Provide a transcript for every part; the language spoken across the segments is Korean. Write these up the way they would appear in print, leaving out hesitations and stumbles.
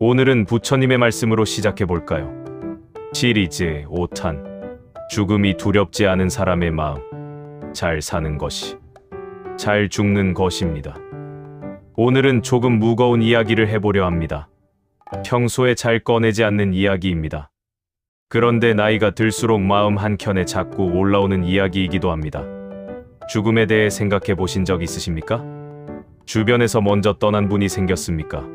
오늘은 부처님의 말씀으로 시작해 볼까요? 시리즈 5탄 죽음이 두렵지 않은 사람의 마음, 잘 사는 것이, 잘 죽는 것입니다. 오늘은 조금 무거운 이야기를 해보려 합니다. 평소에 잘 꺼내지 않는 이야기입니다. 그런데 나이가 들수록 마음 한켠에 자꾸 올라오는 이야기이기도 합니다. 죽음에 대해 생각해 보신 적 있으십니까? 주변에서 먼저 떠난 분이 생겼습니까?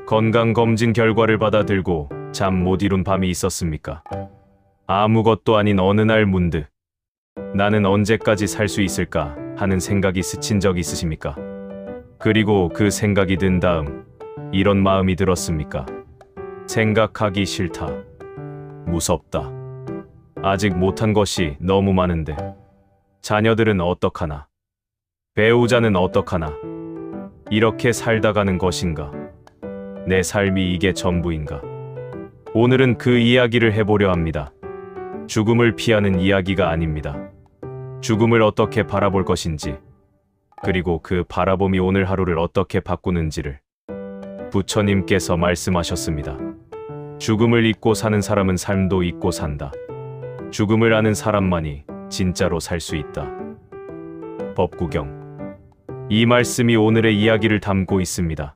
건강검진 결과를 받아 들고 잠 못 이룬 밤이 있었습니까? 아무것도 아닌 어느 날 문득 나는 언제까지 살 수 있을까 하는 생각이 스친 적 있으십니까? 그리고 그 생각이 든 다음 이런 마음이 들었습니까? 생각하기 싫다. 무섭다. 아직 못한 것이 너무 많은데. 자녀들은 어떡하나? 배우자는 어떡하나? 이렇게 살다 가는 것인가? 내 삶이 이게 전부인가? 오늘은 그 이야기를 해보려 합니다. 죽음을 피하는 이야기가 아닙니다. 죽음을 어떻게 바라볼 것인지, 그리고 그 바라봄이 오늘 하루를 어떻게 바꾸는지를 부처님께서 말씀하셨습니다. 죽음을 잊고 사는 사람은 삶도 잊고 산다. 죽음을 아는 사람만이 진짜로 살 수 있다. 법구경. 이 말씀이 오늘의 이야기를 담고 있습니다.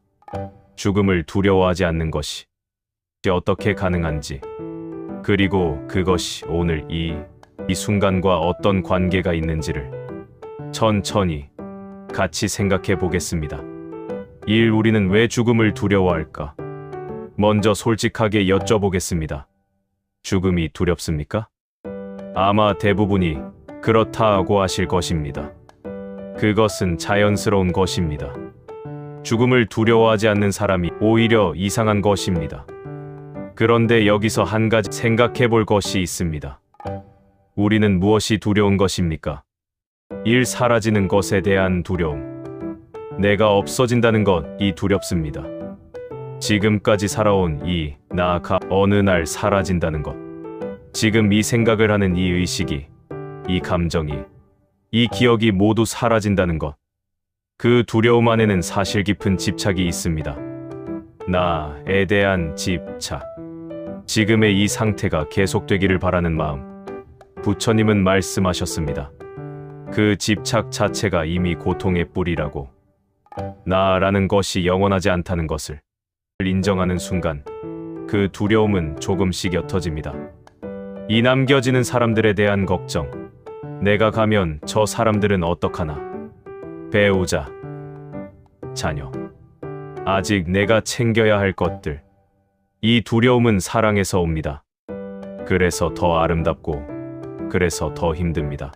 죽음을 두려워하지 않는 것이 어떻게 가능한지, 그리고 그것이 오늘 이 순간과 어떤 관계가 있는지를 천천히 같이 생각해 보겠습니다. 우리는 왜 죽음을 두려워할까? 먼저 솔직하게 여쭤보겠습니다. 죽음이 두렵습니까? 아마 대부분이 그렇다고 하실 것입니다. 그것은 자연스러운 것입니다. 죽음을 두려워하지 않는 사람이 오히려 이상한 것입니다. 그런데 여기서 한 가지 생각해 볼 것이 있습니다. 우리는 무엇이 두려운 것입니까? 사라지는 것에 대한 두려움. 내가 없어진다는 것이 두렵습니다. 지금까지 살아온 나가 어느 날 사라진다는 것. 지금 이 생각을 하는 이 의식이, 이 감정이, 이 기억이 모두 사라진다는 것. 그 두려움 안에는 사실 깊은 집착이 있습니다. 나에 대한 집착. 지금의 이 상태가 계속되기를 바라는 마음. 부처님은 말씀하셨습니다. 그 집착 자체가 이미 고통의 뿌리라고. 나라는 것이 영원하지 않다는 것을 인정하는 순간 그 두려움은 조금씩 옅어집니다. 이 남겨지는 사람들에 대한 걱정. 내가 가면 저 사람들은 어떡하나? 배우자, 자녀, 아직 내가 챙겨야 할 것들. 이 두려움은 사랑에서 옵니다. 그래서 더 아름답고, 그래서 더 힘듭니다.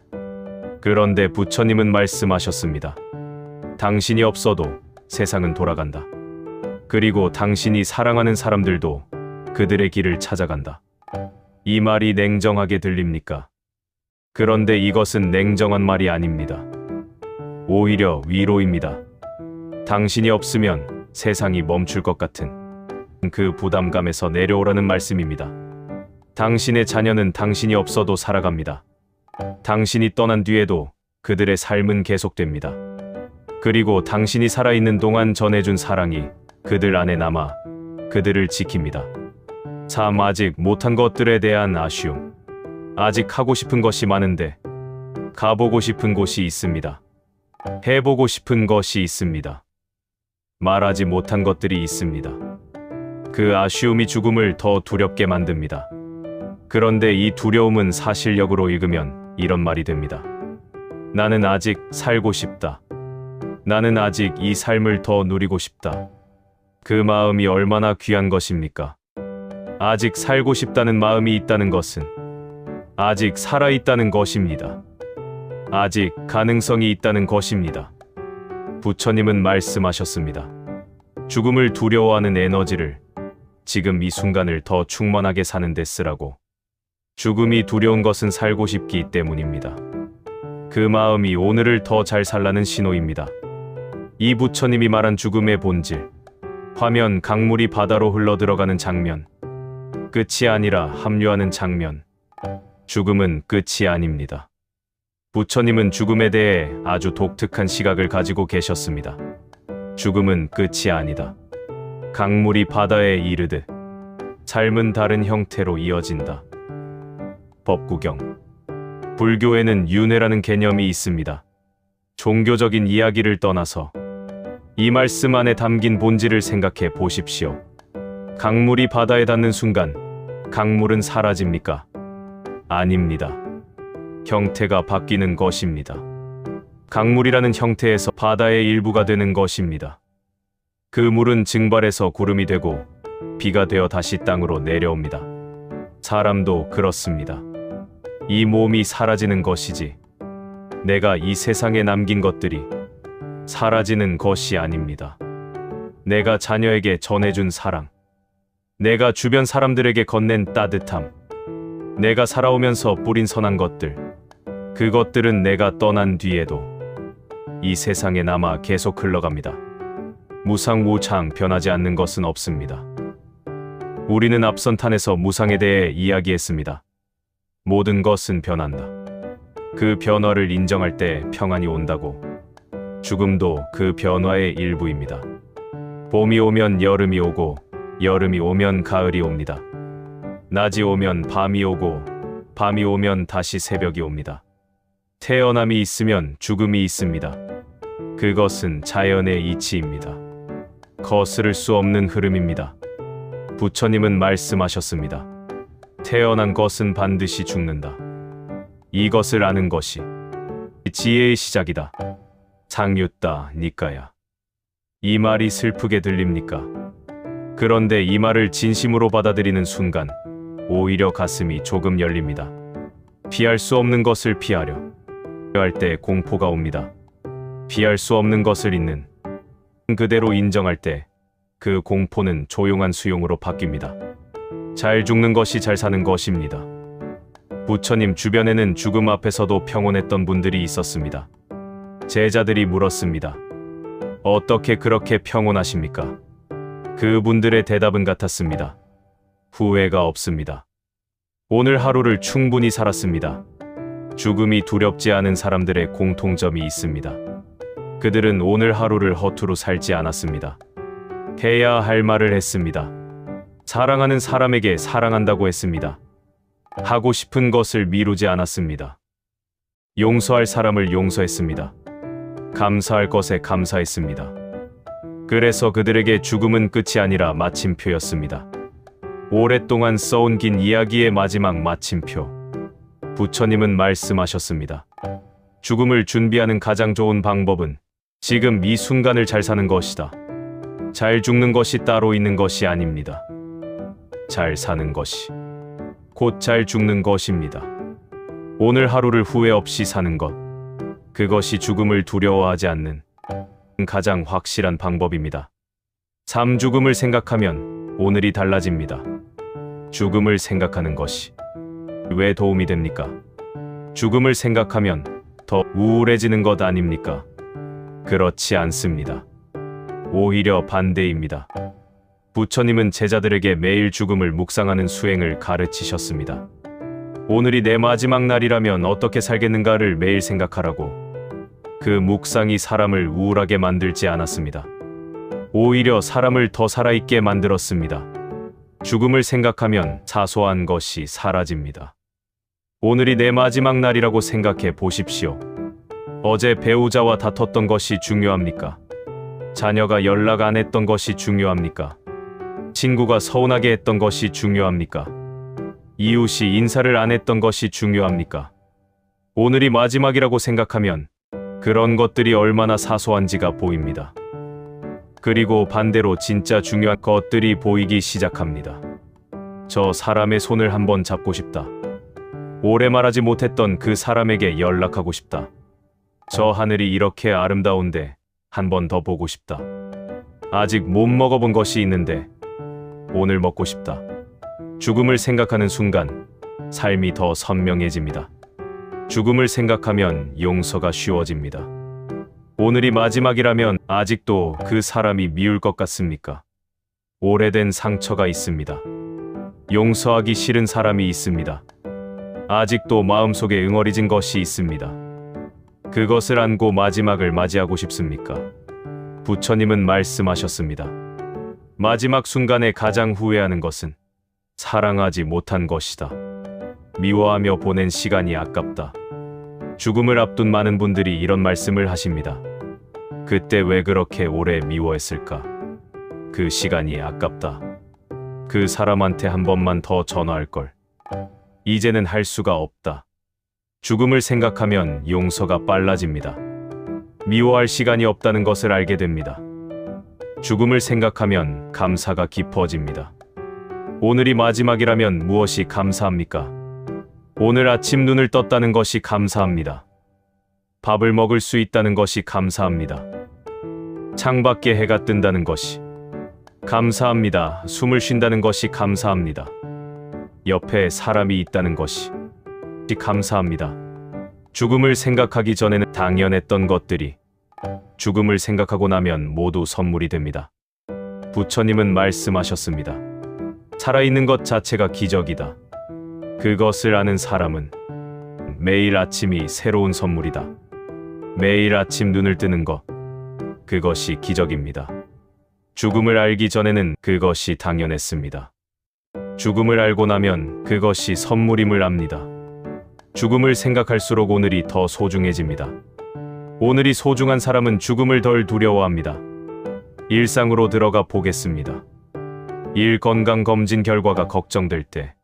그런데 부처님은 말씀하셨습니다. 당신이 없어도 세상은 돌아간다. 그리고 당신이 사랑하는 사람들도 그들의 길을 찾아간다. 이 말이 냉정하게 들립니까? 그런데 이것은 냉정한 말이 아닙니다. 오히려 위로입니다. 당신이 없으면 세상이 멈출 것 같은 그 부담감에서 내려오라는 말씀입니다. 당신의 자녀는 당신이 없어도 살아갑니다. 당신이 떠난 뒤에도 그들의 삶은 계속됩니다. 그리고 당신이 살아있는 동안 전해준 사랑이 그들 안에 남아 그들을 지킵니다. 참 아직 못한 것들에 대한 아쉬움. 아직 하고 싶은 것이 많은데 가보고 싶은 곳이 있습니다. 해보고 싶은 것이 있습니다. 말하지 못한 것들이 있습니다. 그 아쉬움이 죽음을 더 두렵게 만듭니다. 그런데 이 두려움은 사실력으로 읽으면 이런 말이 됩니다. 나는 아직 살고 싶다. 나는 아직 이 삶을 더 누리고 싶다. 그 마음이 얼마나 귀한 것입니까? 아직 살고 싶다는 마음이 있다는 것은 아직 살아있다는 것입니다. 아직 가능성이 있다는 것입니다. 부처님은 말씀하셨습니다. 죽음을 두려워하는 에너지를 지금 이 순간을 더 충만하게 사는 데 쓰라고. 죽음이 두려운 것은 살고 싶기 때문입니다. 그 마음이 오늘을 더 잘 살라는 신호입니다. 이 부처님이 말한 죽음의 본질. 화면 강물이 바다로 흘러들어가는 장면. 끝이 아니라 합류하는 장면. 죽음은 끝이 아닙니다. 부처님은 죽음에 대해 아주 독특한 시각을 가지고 계셨습니다. 죽음은 끝이 아니다. 강물이 바다에 이르듯 삶은 다른 형태로 이어진다. 법구경. 불교에는 윤회라는 개념이 있습니다. 종교적인 이야기를 떠나서 이 말씀 안에 담긴 본질을 생각해 보십시오. 강물이 바다에 닿는 순간 강물은 사라집니까? 아닙니다. 형태가 바뀌는 것입니다. 강물이라는 형태에서 바다의 일부가 되는 것입니다. 그 물은 증발해서 구름이 되고 비가 되어 다시 땅으로 내려옵니다. 사람도 그렇습니다. 이 몸이 사라지는 것이지 내가 이 세상에 남긴 것들이 사라지는 것이 아닙니다. 내가 자녀에게 전해준 사랑, 내가 주변 사람들에게 건넨 따뜻함, 내가 살아오면서 뿌린 선한 것들, 그것들은 내가 떠난 뒤에도 이 세상에 남아 계속 흘러갑니다. 무상무창 변하지 않는 것은 없습니다. 우리는 앞선 탄에서 무상에 대해 이야기했습니다. 모든 것은 변한다. 그 변화를 인정할 때 평안이 온다고. 죽음도 그 변화의 일부입니다. 봄이 오면 여름이 오고 여름이 오면 가을이 옵니다. 낮이 오면 밤이 오고 밤이 오면 다시 새벽이 옵니다. 태어남이 있으면 죽음이 있습니다. 그것은 자연의 이치입니다. 거스를 수 없는 흐름입니다. 부처님은 말씀하셨습니다. 태어난 것은 반드시 죽는다. 이것을 아는 것이 지혜의 시작이다. 상유따 니까야. 이 말이 슬프게 들립니까? 그런데 이 말을 진심으로 받아들이는 순간 오히려 가슴이 조금 열립니다. 피할 수 없는 것을 피하려 할 때 공포가 옵니다. 피할 수 없는 것을 있는 그대로 인정할 때 그 공포는 조용한 수용으로 바뀝니다. 잘 죽는 것이 잘 사는 것입니다. 부처님 주변에는 죽음 앞에서도 평온했던 분들이 있었습니다. 제자들이 물었습니다. 어떻게 그렇게 평온하십니까? 그분들의 대답은 같았습니다. 후회가 없습니다. 오늘 하루를 충분히 살았습니다. 죽음이 두렵지 않은 사람들의 공통점이 있습니다. 그들은 오늘 하루를 허투루 살지 않았습니다. 해야 할 말을 했습니다. 사랑하는 사람에게 사랑한다고 했습니다. 하고 싶은 것을 미루지 않았습니다. 용서할 사람을 용서했습니다. 감사할 것에 감사했습니다. 그래서 그들에게 죽음은 끝이 아니라 마침표였습니다. 오랫동안 써온 긴 이야기의 마지막 마침표. 부처님은 말씀하셨습니다. 죽음을 준비하는 가장 좋은 방법은 지금 이 순간을 잘 사는 것이다. 잘 죽는 것이 따로 있는 것이 아닙니다. 잘 사는 것이 곧 잘 죽는 것입니다. 오늘 하루를 후회 없이 사는 것, 그것이 죽음을 두려워하지 않는 가장 확실한 방법입니다. 삶 죽음을 생각하면 오늘이 달라집니다. 죽음을 생각하는 것이 왜 도움이 됩니까? 죽음을 생각하면 더 우울해지는 것 아닙니까? 그렇지 않습니다. 오히려 반대입니다. 부처님은 제자들에게 매일 죽음을 묵상하는 수행을 가르치셨습니다. 오늘이 내 마지막 날이라면 어떻게 살겠는가를 매일 생각하라고. 그 묵상이 사람을 우울하게 만들지 않았습니다. 오히려 사람을 더 살아있게 만들었습니다. 죽음을 생각하면 사소한 것이 사라집니다. 오늘이 내 마지막 날이라고 생각해 보십시오. 어제 배우자와 다퉜던 것이 중요합니까? 자녀가 연락 안 했던 것이 중요합니까? 친구가 서운하게 했던 것이 중요합니까? 이웃이 인사를 안 했던 것이 중요합니까? 오늘이 마지막이라고 생각하면 그런 것들이 얼마나 사소한지가 보입니다. 그리고 반대로 진짜 중요한 것들이 보이기 시작합니다. 저 사람의 손을 한번 잡고 싶다. 오래 말하지 못했던 그 사람에게 연락하고 싶다. 저 하늘이 이렇게 아름다운데 한 번 더 보고 싶다. 아직 못 먹어본 것이 있는데 오늘 먹고 싶다. 죽음을 생각하는 순간 삶이 더 선명해집니다. 죽음을 생각하면 용서가 쉬워집니다. 오늘이 마지막이라면 아직도 그 사람이 미울 것 같습니까? 오래된 상처가 있습니다. 용서하기 싫은 사람이 있습니다. 아직도 마음속에 응어리진 것이 있습니다. 그것을 안고 마지막을 맞이하고 싶습니까? 부처님은 말씀하셨습니다. 마지막 순간에 가장 후회하는 것은 사랑하지 못한 것이다. 미워하며 보낸 시간이 아깝다. 죽음을 앞둔 많은 분들이 이런 말씀을 하십니다. 그때 왜 그렇게 오래 미워했을까? 그 시간이 아깝다. 그 사람한테 한 번만 더 전화할 걸. 이제는 할 수가 없다. 죽음을 생각하면 용서가 빨라집니다. 미워할 시간이 없다는 것을 알게 됩니다. 죽음을 생각하면 감사가 깊어집니다. 오늘이 마지막이라면 무엇이 감사합니까? 오늘 아침 눈을 떴다는 것이 감사합니다. 밥을 먹을 수 있다는 것이 감사합니다. 창밖에 해가 뜬다는 것이 감사합니다. 숨을 쉰다는 것이 감사합니다. 옆에 사람이 있다는 것이 감사합니다. 죽음을 생각하기 전에는 당연했던 것들이 죽음을 생각하고 나면 모두 선물이 됩니다. 부처님은 말씀하셨습니다. 살아있는 것 자체가 기적이다. 그것을 아는 사람은 매일 아침이 새로운 선물이다. 매일 아침 눈을 뜨는 것, 그것이 기적입니다. 죽음을 알기 전에는 그것이 당연했습니다. 죽음을 알고 나면 그것이 선물임을 압니다. 죽음을 생각할수록 오늘이 더 소중해집니다. 오늘이 소중한 사람은 죽음을 덜 두려워합니다. 일상으로 들어가 보겠습니다. 일 건강검진 결과가 걱정될 때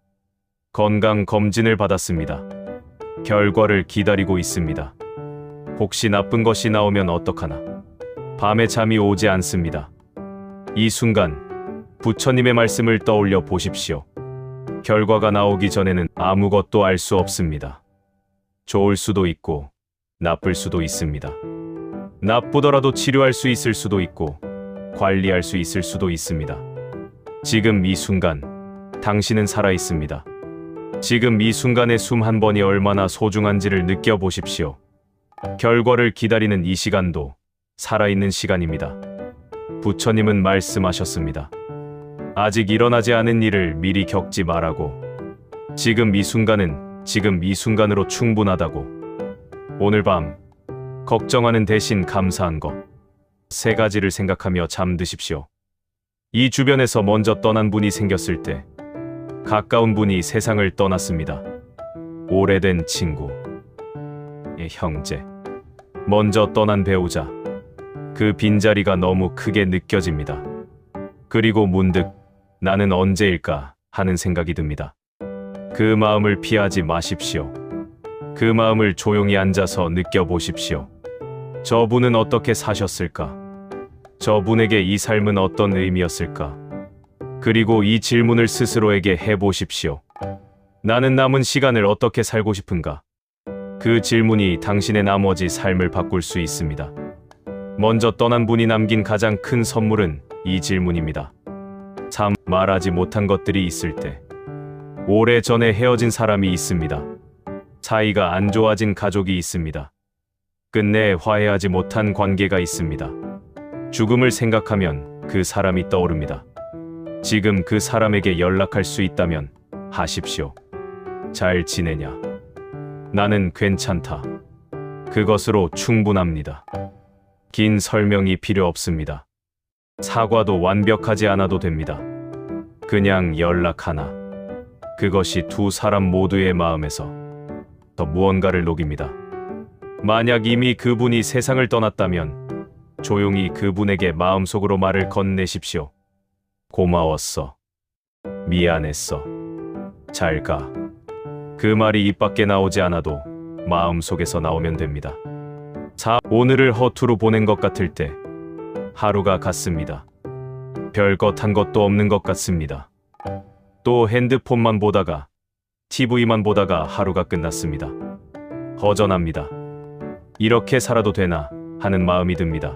건강검진을 받았습니다. 결과를 기다리고 있습니다. 혹시 나쁜 것이 나오면 어떡하나. 밤에 잠이 오지 않습니다. 이 순간 부처님의 말씀을 떠올려 보십시오. 결과가 나오기 전에는 아무것도 알 수 없습니다. 좋을 수도 있고 나쁠 수도 있습니다. 나쁘더라도 치료할 수 있을 수도 있고 관리할 수 있을 수도 있습니다. 지금 이 순간 당신은 살아 있습니다. 지금 이 순간의 숨 한 번이 얼마나 소중한지를 느껴보십시오. 결과를 기다리는 이 시간도 살아있는 시간입니다. 부처님은 말씀하셨습니다. 아직 일어나지 않은 일을 미리 겪지 말라고. 지금 이 순간은 지금 이 순간으로 충분하다고. 오늘 밤 걱정하는 대신 감사한 것 세 가지를 생각하며 잠드십시오. 이 주변에서 먼저 떠난 분이 생겼을 때 가까운 분이 세상을 떠났습니다. 오래된 친구, 형제, 먼저 떠난 배우자, 그 빈자리가 너무 크게 느껴집니다. 그리고 문득 나는 언제일까 하는 생각이 듭니다. 그 마음을 피하지 마십시오. 그 마음을 조용히 앉아서 느껴보십시오. 저분은 어떻게 사셨을까? 저분에게 이 삶은 어떤 의미였을까? 그리고 이 질문을 스스로에게 해보십시오. 나는 남은 시간을 어떻게 살고 싶은가? 그 질문이 당신의 나머지 삶을 바꿀 수 있습니다. 먼저 떠난 분이 남긴 가장 큰 선물은 이 질문입니다. 참 말하지 못한 것들이 있을 때 오래전에 헤어진 사람이 있습니다. 사이가 안 좋아진 가족이 있습니다. 끝내 화해하지 못한 관계가 있습니다. 죽음을 생각하면 그 사람이 떠오릅니다. 지금 그 사람에게 연락할 수 있다면 하십시오. 잘 지내냐? 나는 괜찮다. 그것으로 충분합니다. 긴 설명이 필요 없습니다. 사과도 완벽하지 않아도 됩니다. 그냥 연락 하나. 그것이 두 사람 모두의 마음에서 더 무언가를 녹입니다. 만약 이미 그분이 세상을 떠났다면 조용히 그분에게 마음속으로 말을 건네십시오. 고마웠어. 미안했어. 잘 가. 그 말이 입 밖에 나오지 않아도 마음속에서 나오면 됩니다. 오늘을 허투루 보낸 것 같을 때 하루가 갔습니다. 별것 한 것도 없는 것 같습니다. 또 핸드폰만 보다가 TV만 보다가 하루가 끝났습니다. 허전합니다. 이렇게 살아도 되나 하는 마음이 듭니다.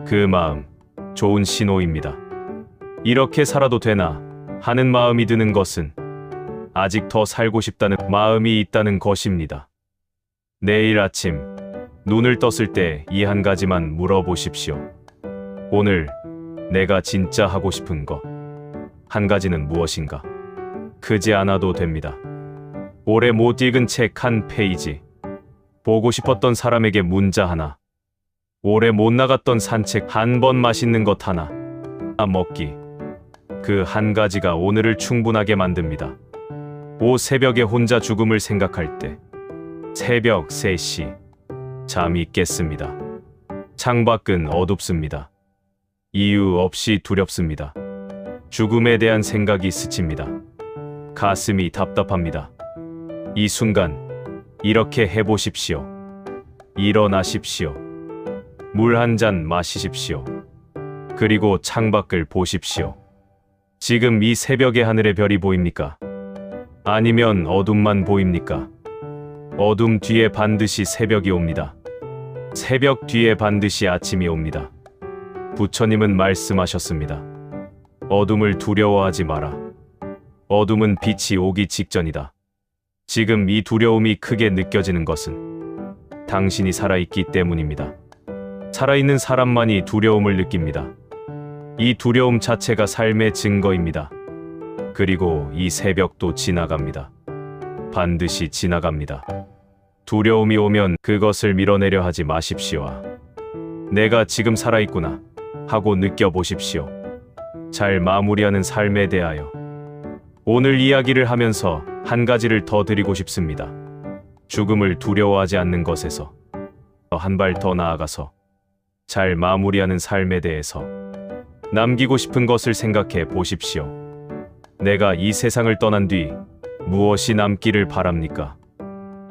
그 마음, 좋은 신호입니다. 이렇게 살아도 되나 하는 마음이 드는 것은 아직 더 살고 싶다는 마음이 있다는 것입니다. 내일 아침 눈을 떴을 때 이 한 가지만 물어보십시오. 오늘 내가 진짜 하고 싶은 것 한 가지는 무엇인가? 크지 않아도 됩니다. 오래 못 읽은 책 한 페이지, 보고 싶었던 사람에게 문자 하나, 오래 못 나갔던 산책 한 번, 맛있는 것 하나 먹기, 그 한 가지가 오늘을 충분하게 만듭니다. 새벽에 혼자 죽음을 생각할 때 새벽 3시 잠이 깼습니다. 창밖은 어둡습니다. 이유 없이 두렵습니다. 죽음에 대한 생각이 스칩니다. 가슴이 답답합니다. 이 순간 이렇게 해보십시오. 일어나십시오. 물 한 잔 마시십시오. 그리고 창밖을 보십시오. 지금 이 새벽의 하늘의 별이 보입니까? 아니면 어둠만 보입니까? 어둠 뒤에 반드시 새벽이 옵니다. 새벽 뒤에 반드시 아침이 옵니다. 부처님은 말씀하셨습니다. 어둠을 두려워하지 마라. 어둠은 빛이 오기 직전이다. 지금 이 두려움이 크게 느껴지는 것은 당신이 살아있기 때문입니다. 살아있는 사람만이 두려움을 느낍니다. 이 두려움 자체가 삶의 증거입니다. 그리고 이 새벽도 지나갑니다. 반드시 지나갑니다. 두려움이 오면 그것을 밀어내려 하지 마십시오. 내가 지금 살아있구나 하고 느껴보십시오. 잘 마무리하는 삶에 대하여 오늘 이야기를 하면서 한 가지를 더 드리고 싶습니다. 죽음을 두려워하지 않는 것에서 한 발 더 나아가서 잘 마무리하는 삶에 대해서 남기고 싶은 것을 생각해 보십시오. 내가 이 세상을 떠난 뒤 무엇이 남기를 바랍니까?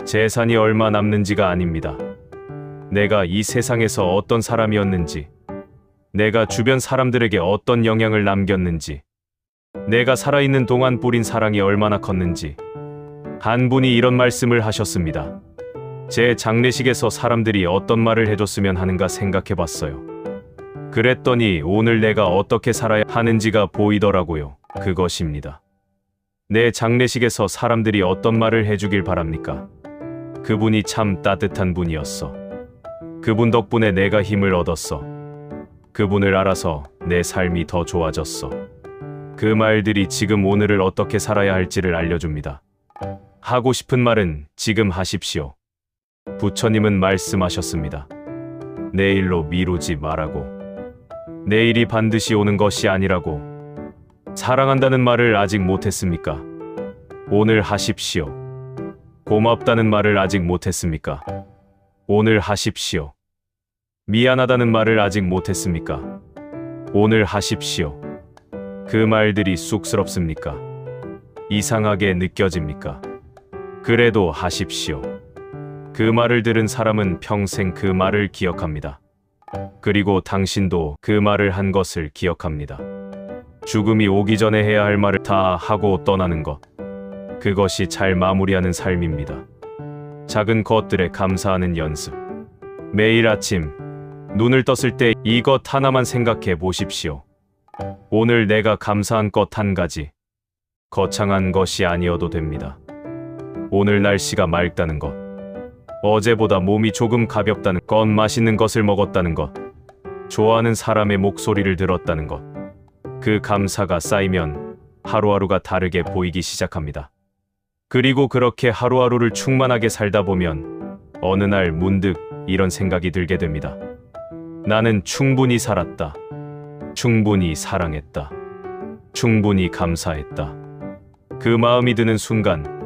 재산이 얼마 남는지가 아닙니다. 내가 이 세상에서 어떤 사람이었는지, 내가 주변 사람들에게 어떤 영향을 남겼는지, 내가 살아있는 동안 뿌린 사랑이 얼마나 컸는지. 한 분이 이런 말씀을 하셨습니다. 제 장례식에서 사람들이 어떤 말을 해줬으면 하는가 생각해봤어요. 그랬더니 오늘 내가 어떻게 살아야 하는지가 보이더라고요. 그것입니다. 내 장례식에서 사람들이 어떤 말을 해주길 바랍니까? 그분이 참 따뜻한 분이었어. 그분 덕분에 내가 힘을 얻었어. 그분을 알아서 내 삶이 더 좋아졌어. 그 말들이 지금 오늘을 어떻게 살아야 할지를 알려줍니다. 하고 싶은 말은 지금 하십시오. 부처님은 말씀하셨습니다. 내일로 미루지 말라고. 내일이 반드시 오는 것이 아니라고. 사랑한다는 말을 아직 못했습니까? 오늘 하십시오. 고맙다는 말을 아직 못했습니까? 오늘 하십시오. 미안하다는 말을 아직 못했습니까? 오늘 하십시오. 그 말들이 쑥스럽습니까? 이상하게 느껴집니까? 그래도 하십시오. 그 말을 들은 사람은 평생 그 말을 기억합니다. 그리고 당신도 그 말을 한 것을 기억합니다. 죽음이 오기 전에 해야 할 말을 다 하고 떠나는 것. 그것이 잘 마무리하는 삶입니다. 작은 것들에 감사하는 연습. 매일 아침 눈을 떴을 때 이것 하나만 생각해 보십시오. 오늘 내가 감사한 것 한 가지. 거창한 것이 아니어도 됩니다. 오늘 날씨가 맑다는 것. 어제보다 몸이 조금 가볍다는 것, 맛있는 것을 먹었다는 것, 좋아하는 사람의 목소리를 들었다는 것. 그 감사가 쌓이면 하루하루가 다르게 보이기 시작합니다. 그리고 그렇게 하루하루를 충만하게 살다 보면 어느 날 문득 이런 생각이 들게 됩니다. 나는 충분히 살았다. 충분히 사랑했다. 충분히 감사했다. 그 마음이 드는 순간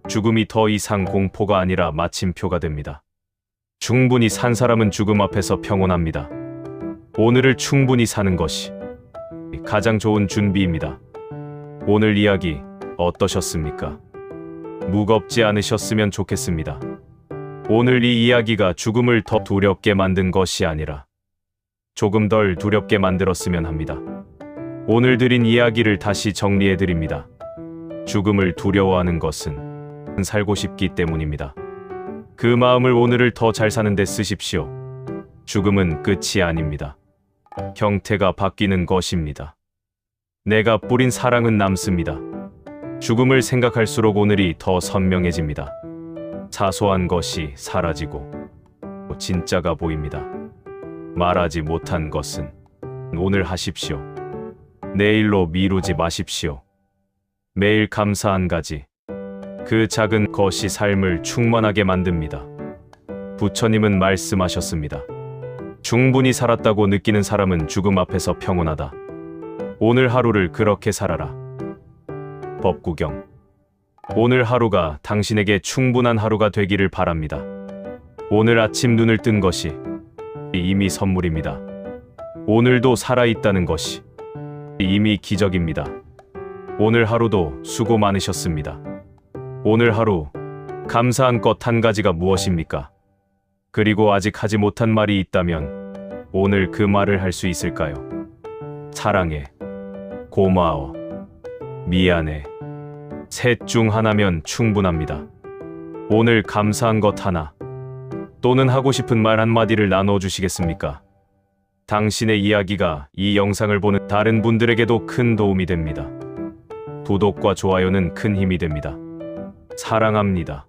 죽음이 더 이상 공포가 아니라 마침표가 됩니다. 충분히 산 사람은 죽음 앞에서 평온합니다. 오늘을 충분히 사는 것이 가장 좋은 준비입니다. 오늘 이야기 어떠셨습니까? 무겁지 않으셨으면 좋겠습니다. 오늘 이 이야기가 죽음을 더 두렵게 만든 것이 아니라 조금 덜 두렵게 만들었으면 합니다. 오늘 드린 이야기를 다시 정리해드립니다. 죽음을 두려워하는 것은 살고 싶기 때문입니다. 그 마음을 오늘을 더 잘 사는 데 쓰십시오. 죽음은 끝이 아닙니다. 형태가 바뀌는 것입니다. 내가 뿌린 사랑은 남습니다. 죽음을 생각할수록 오늘이 더 선명해집니다. 사소한 것이 사라지고 진짜가 보입니다. 말하지 못한 것은 오늘 하십시오. 내일로 미루지 마십시오. 매일 감사 한 가지. 그 작은 것이 삶을 충만하게 만듭니다. 부처님은 말씀하셨습니다. 충분히 살았다고 느끼는 사람은 죽음 앞에서 평온하다. 오늘 하루를 그렇게 살아라. 법구경. 오늘 하루가 당신에게 충분한 하루가 되기를 바랍니다. 오늘 아침 눈을 뜬 것이 이미 선물입니다. 오늘도 살아있다는 것이 이미 기적입니다. 오늘 하루도 수고 많으셨습니다. 오늘 하루 감사한 것 한 가지가 무엇입니까? 그리고 아직 하지 못한 말이 있다면 오늘 그 말을 할 수 있을까요? 사랑해, 고마워, 미안해. 셋 중 하나면 충분합니다. 오늘 감사한 것 하나 또는 하고 싶은 말 한마디를 나눠 주시겠습니까? 당신의 이야기가 이 영상을 보는 다른 분들에게도 큰 도움이 됩니다. 구독과 좋아요는 큰 힘이 됩니다. 사랑합니다.